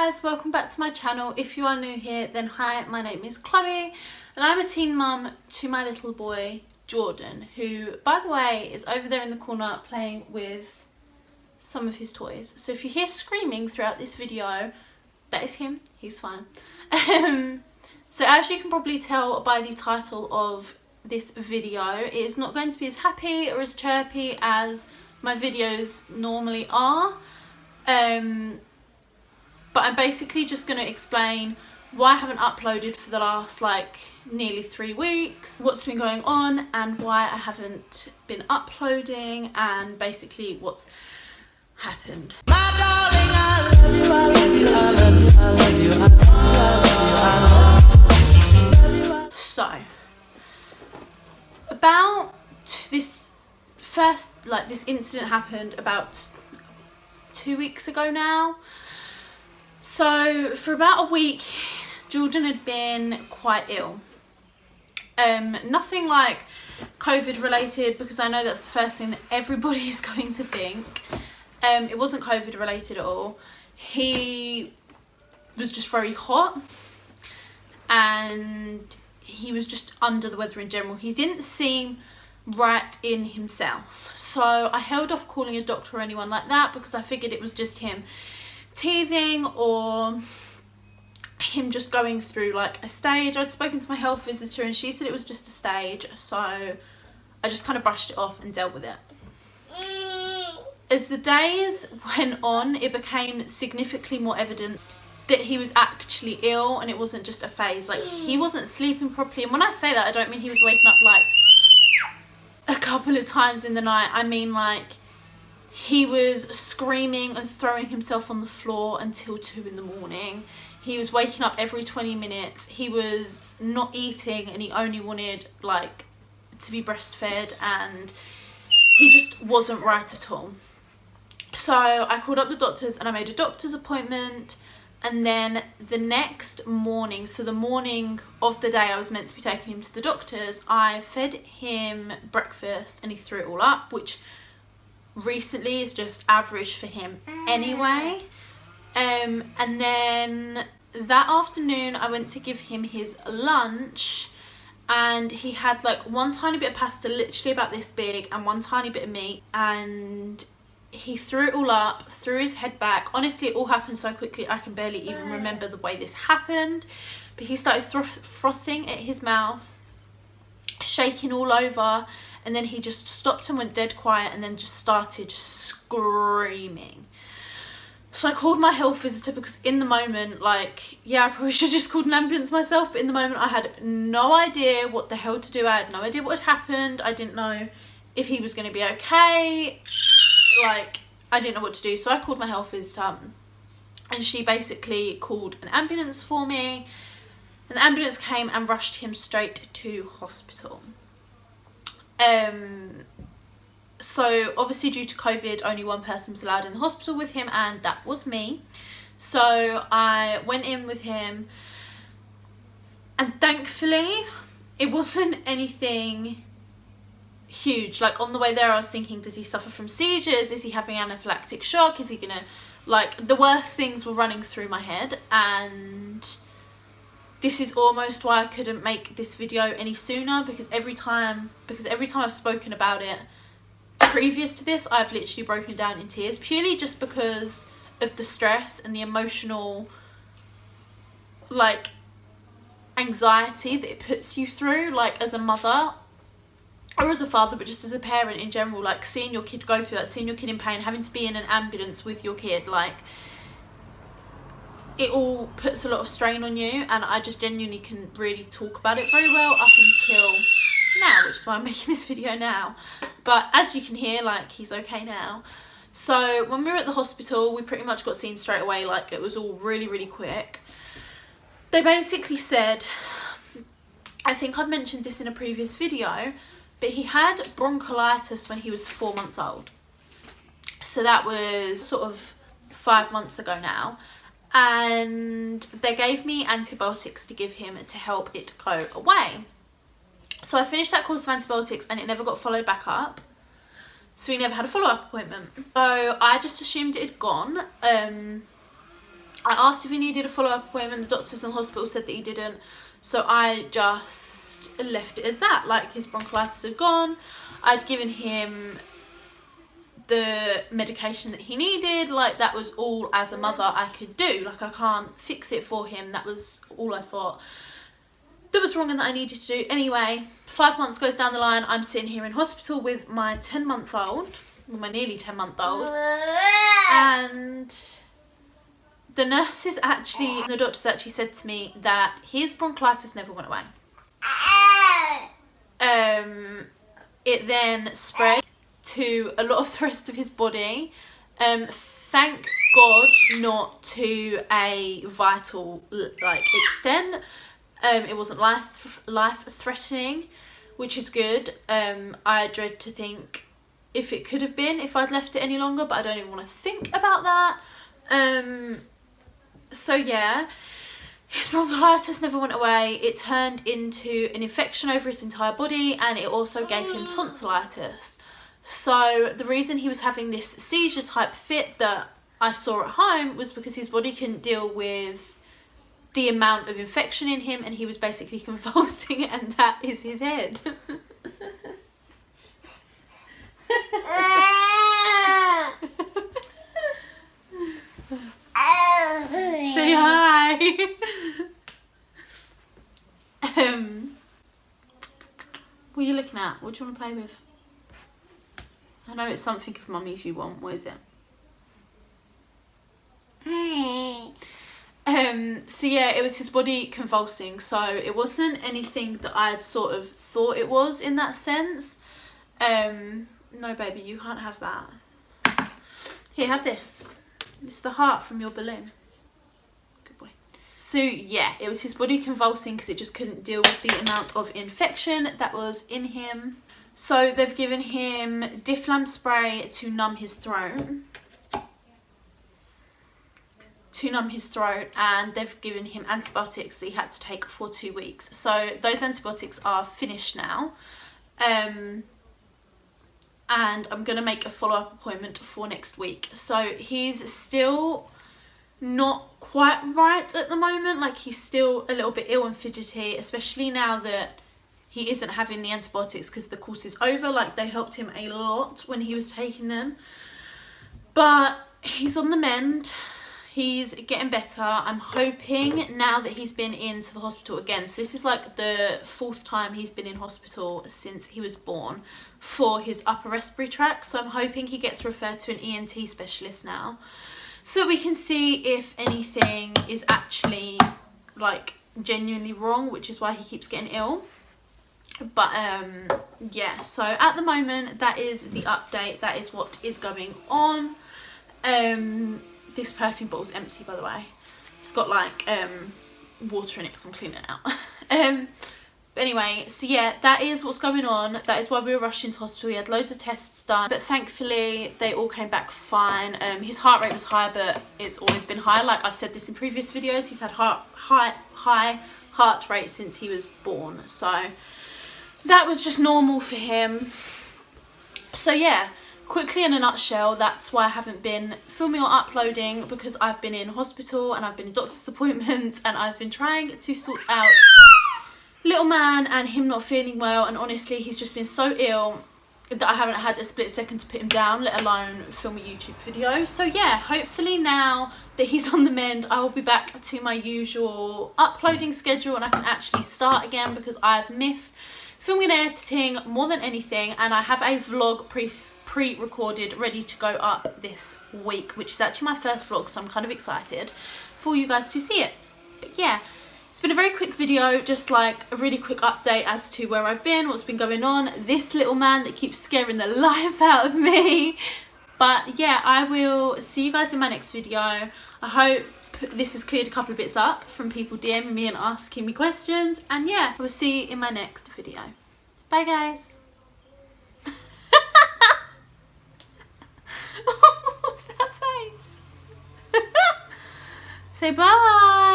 guys, welcome back to my channel. If you are new here, then hi, my name is Chloe and I'm a teen mum to my little boy Jordan, who by the way is over there in the corner playing with some of his toys. So if you hear screaming throughout this video, that is him, he's fine. So as you can probably tell by the title of this video, it is not going to be as happy or as chirpy as my videos normally are. But I'm basically just going to explain why I haven't uploaded for the last nearly 3 weeks, what's been going on and why I haven't been uploading, and basically what's happened. My darling, I love you, I love you, I love you, I love you, I love you, I love you. So, about this this incident happened about 2 weeks ago now. So for about a week, Jordan had been quite ill. Nothing like COVID related, because I know that's the first thing that everybody is going to think. It wasn't COVID related at all. He was just very hot and he was just under the weather in general. He didn't seem right in himself. So I held off calling a doctor or anyone like that because I figured it was just him teething or him just going through a stage. I'd spoken to my health visitor and she said it was just a stage, so I just kind of brushed it off and dealt with it. As the days went on, it became significantly more evident that he was actually ill and it wasn't just a phase. He wasn't sleeping properly, and when I say that, I don't mean he was waking up a couple of times in the night. I mean he was screaming and throwing himself on the floor until 2 in the morning. He was waking up every 20 minutes. He was not eating and he only wanted to be breastfed, and he just wasn't right at all. So I called up the doctors and I made a doctor's appointment, and then the next morning, so the morning of the day I was meant to be taking him to the doctors, I fed him breakfast and he threw it all up, which recently is just average for him anyway. And then that afternoon I went to give him his lunch and he had one tiny bit of pasta, literally about this big, and one tiny bit of meat, and he threw it all up, threw his head back. Honestly, it all happened so quickly I can barely even remember the way this happened, but he started frothing at his mouth, shaking all over, and then he just stopped and went dead quiet and then just started screaming. So I called my health visitor because in the moment, yeah, I probably should have just called an ambulance myself, but in the moment I had no idea what the hell to do. I had no idea what had happened. I didn't know if he was going to be okay. I didn't know what to do. So I called my health visitor and she basically called an ambulance for me, and the ambulance came and rushed him straight to hospital. So obviously due to COVID, only one person was allowed in the hospital with him, and that was me. So I went in with him, and thankfully it wasn't anything huge. On the way there I was thinking, does he suffer from seizures? Is he having anaphylactic shock? Is he gonna the worst things were running through my head, and this is almost why I couldn't make this video any sooner, because every time I've spoken about it previous to this, I've literally broken down in tears, purely just because of the stress and the emotional anxiety that it puts you through, as a mother or as a father, but just as a parent in general, seeing your kid go through that, seeing your kid in pain, having to be in an ambulance with your kid, it all puts a lot of strain on you, and I just genuinely couldn't really talk about it very well up until now, which is why I'm making this video now. But as you can hear, he's okay now. So when we were at the hospital, we pretty much got seen straight away. It was all really, really quick. They basically said, I think I've mentioned this in a previous video, but he had bronchiolitis when he was 4 months old. So that was sort of 5 months ago now. And they gave me antibiotics to give him to help it go away. So I finished that course of antibiotics and it never got followed back up. So we never had a follow-up appointment. So I just assumed it had gone. I asked if he needed a follow-up appointment. The doctors in the hospital said that he didn't, so I just left it as that. Like, his bronchitis had gone. I'd given him the medication that he needed. Like, that was all as a mother I could do. Like, I can't fix it for him. That was all I thought that was wrong and that I needed to do. Anyway, 5 months goes down the line. I'm sitting here in hospital with my 10-month-old, with my nearly 10-month-old, and the nurses actually, the doctors actually said to me that his bronchitis never went away. It then spread to a lot of the rest of his body. Thank God not to a vital like extent. It wasn't life threatening, which is good. I dread to think if it could have been if I'd left it any longer, but I don't even want to think about that. So yeah, his bronchitis never went away. It turned into an infection over his entire body, and it also gave him tonsillitis. So the reason he was having this seizure type fit that I saw at home was because his body couldn't deal with the amount of infection in him, and he was basically convulsing, and that is his head. Say hi. What are you looking at? What do you want to play with? I know it's something of mummy's you want. What is it? So yeah, it was his body convulsing, so it wasn't anything that I'd sort of thought it was in that sense. No baby, you can't have that. Here, have this. It's the heart from your balloon. Good boy. So yeah, it was his body convulsing because it just couldn't deal with the amount of infection that was in him. So they've given him Diflam spray to numb his throat. And they've given him antibiotics that he had to take for 2 weeks. So those antibiotics are finished now. And I'm going to make a follow-up appointment for next week. So he's still not quite right at the moment. Like, he's still a little bit ill and fidgety, especially now that he isn't having the antibiotics because the course is over. Like, they helped him a lot when he was taking them. But he's on the mend. He's getting better. I'm hoping now that he's been into the hospital again. So this is like the 4th time he's been in hospital since he was born for his upper respiratory tract. So I'm hoping he gets referred to an ENT specialist now, so we can see if anything is actually like genuinely wrong, which is why he keeps getting ill. But yeah, so at the moment that is the update. That is what is going on. This perfume bottle's empty, by the way. It's got like water in it because I'm cleaning it out. But anyway, so yeah, that is what's going on. That is why we were rushed into hospital. He had loads of tests done, but thankfully they all came back fine. His heart rate was high, but it's always been high. Like I've said this in previous videos, he's had high heart rate since he was born. So that was just normal for him. So yeah, quickly in a nutshell, that's why I haven't been filming or uploading, because I've been in hospital and I've been in doctor's appointments and I've been trying to sort out little man and him not feeling well, and honestly he's just been so ill that I haven't had a split second to put him down, let alone film a YouTube video. So yeah, hopefully now that he's on the mend, I will be back to my usual uploading schedule and I can actually start again, because I've missed filming and editing more than anything, and I have a vlog pre-recorded ready to go up this week, which is actually my first vlog, so I'm kind of excited for you guys to see it. But yeah, it's been a very quick video, just like a really quick update as to where I've been, what's been going on, this little man that keeps scaring the life out of me. But yeah, I will see you guys in my next video. I hope this has cleared a couple of bits up from people DMing me and asking me questions, and yeah, I will see you in my next video. Bye guys. What's that face? Say bye.